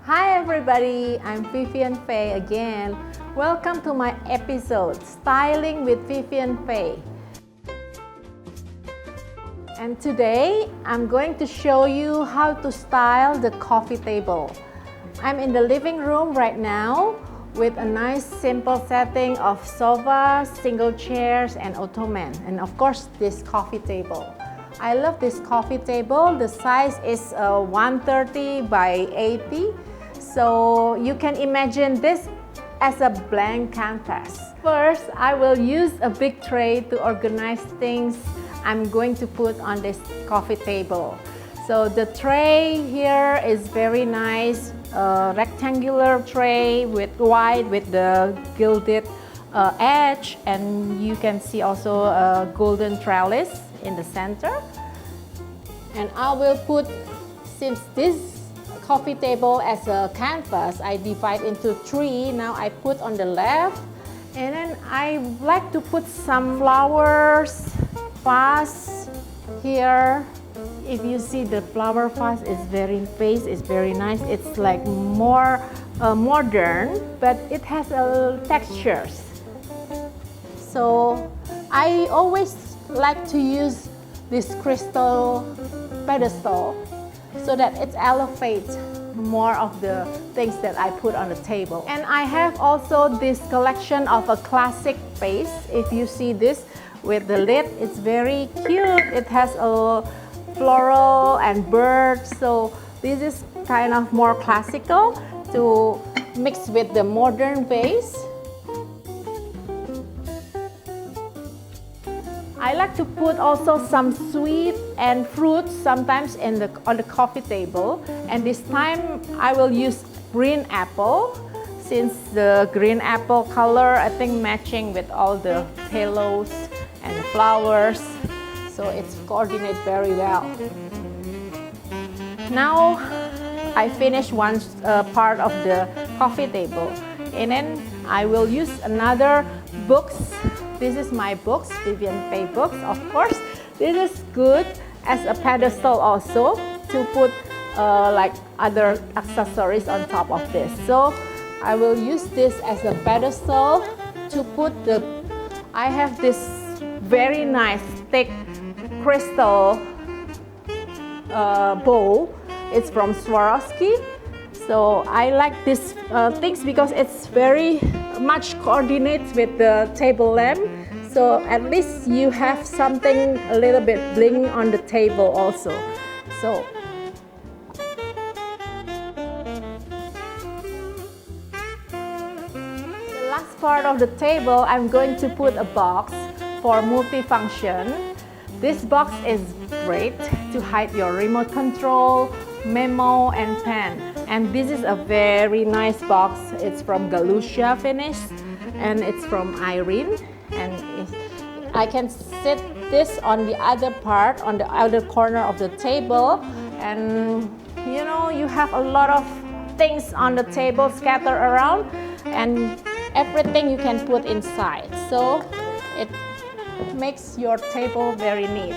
Hi everybody, I'm Vivianne Faye again. Welcome to my episode, Styling with Vivianne Faye. And today, I'm going to show you how to style the coffee table. I'm in the living room right now with a nice simple setting of sofa, single chairs, and ottoman. And of course, this coffee table. I love this coffee table. The size is 130 by 80. So you can imagine this as a blank canvas. First, I will use a big tray to organize things I'm going to put on this coffee table. So the tray here is very nice, rectangular tray with white with the gilded edge, and you can see also a golden trellis in the center. And I will put, since this coffee table as a canvas, I divide into three. Now I put on the left, and then I like to put some flowers, vase here. If you see the flower vase is very nice. It's like more modern, but it has textures. So I always like to use this crystal pedestal so that it elevates more of the things that I put on the table. And I have also this collection of a classic vase. If you see this with the lid, it's very cute. It has a floral and birds. So this is kind of more classical to mix with the modern vase. I like to put also some sweet and fruits sometimes on the coffee table. And this time I will use green apple, since the green apple color I think matching with all the pillows and the flowers. So it's coordinated very well. Now I finished one part of the coffee table, and then I will use another books. This is my books, Vivianne Faye books, of course. This is good as a pedestal also to put like other accessories on top of this. So I will use this as a pedestal to put I have this very nice thick crystal bowl. It's from Swarovski. So I like these things because it's very much coordinates with the table lamp. So at least you have something a little bit bling on the table also. So the last part of the table, I'm going to put a box for multifunction. This box is great to hide your remote control, memo, and pen. And this is a very nice box. It's from Galusha finish, and it's from Irene. And I can sit this on the other part, on the other corner of the table. And you know, you have a lot of things on the table scattered around, and everything you can put inside. So it makes your table very neat.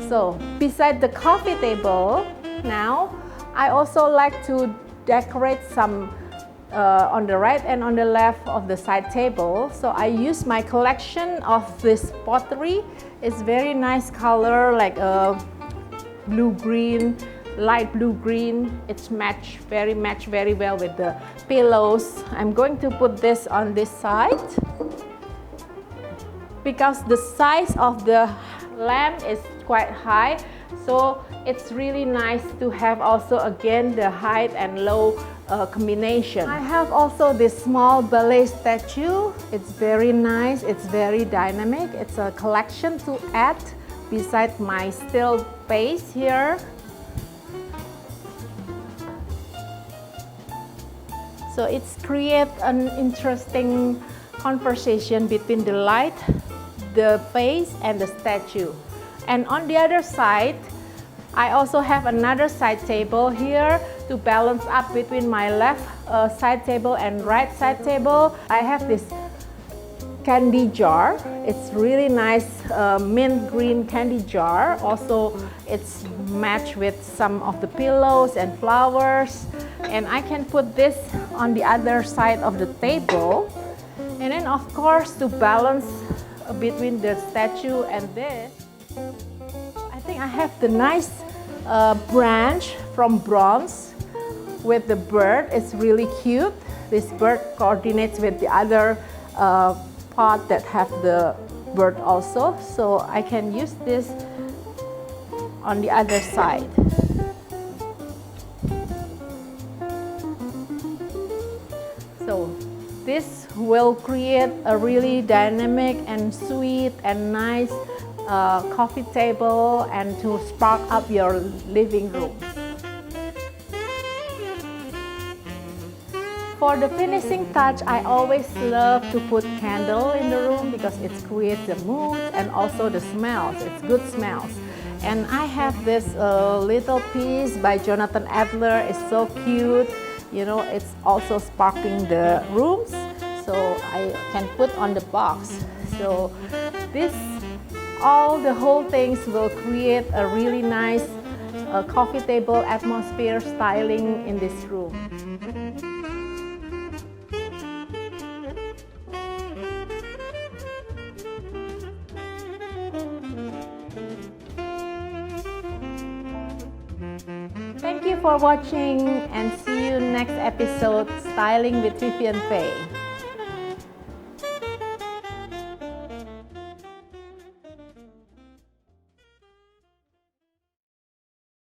So beside the coffee table, now I also like to decorate some on the right and on the left of the side table. So I use my collection of this pottery. It's very nice color, like a blue-green, light blue-green. It's match very well with the pillows. I'm going to put this on this side because the size of the lamp is quite high. So it's really nice to have also again the height and low combination. I have also this small ballet statue. It's very nice, it's very dynamic. It's a collection to add beside my still base here. So it's create an interesting conversation between the light, the face, and the statue. And on the other side, I also have another side table here to balance up between my left side table and right side table. I have this candy jar. It's really nice mint green candy jar. Also, it's matched with some of the pillows and flowers. And I can put this on the other side of the table. And then of course, to balance between the statue and this, I think I have the nice branch from bronze with the bird. It's really cute. This bird coordinates with the other pot that have the bird also. So I can use this on the other side. So this will create a really dynamic and sweet and nice coffee table and to spark up your living room. For the finishing touch, I always love to put candle in the room because it creates the mood and also the smells. It's good smells. And I have this little piece by Jonathan Adler. It's so cute. You know, it's also sparkling the rooms. So I can put on the box. So this, the whole things will create a really nice coffee table atmosphere styling in this room. Thank you for watching and see you next episode Styling with Vivianne Faye.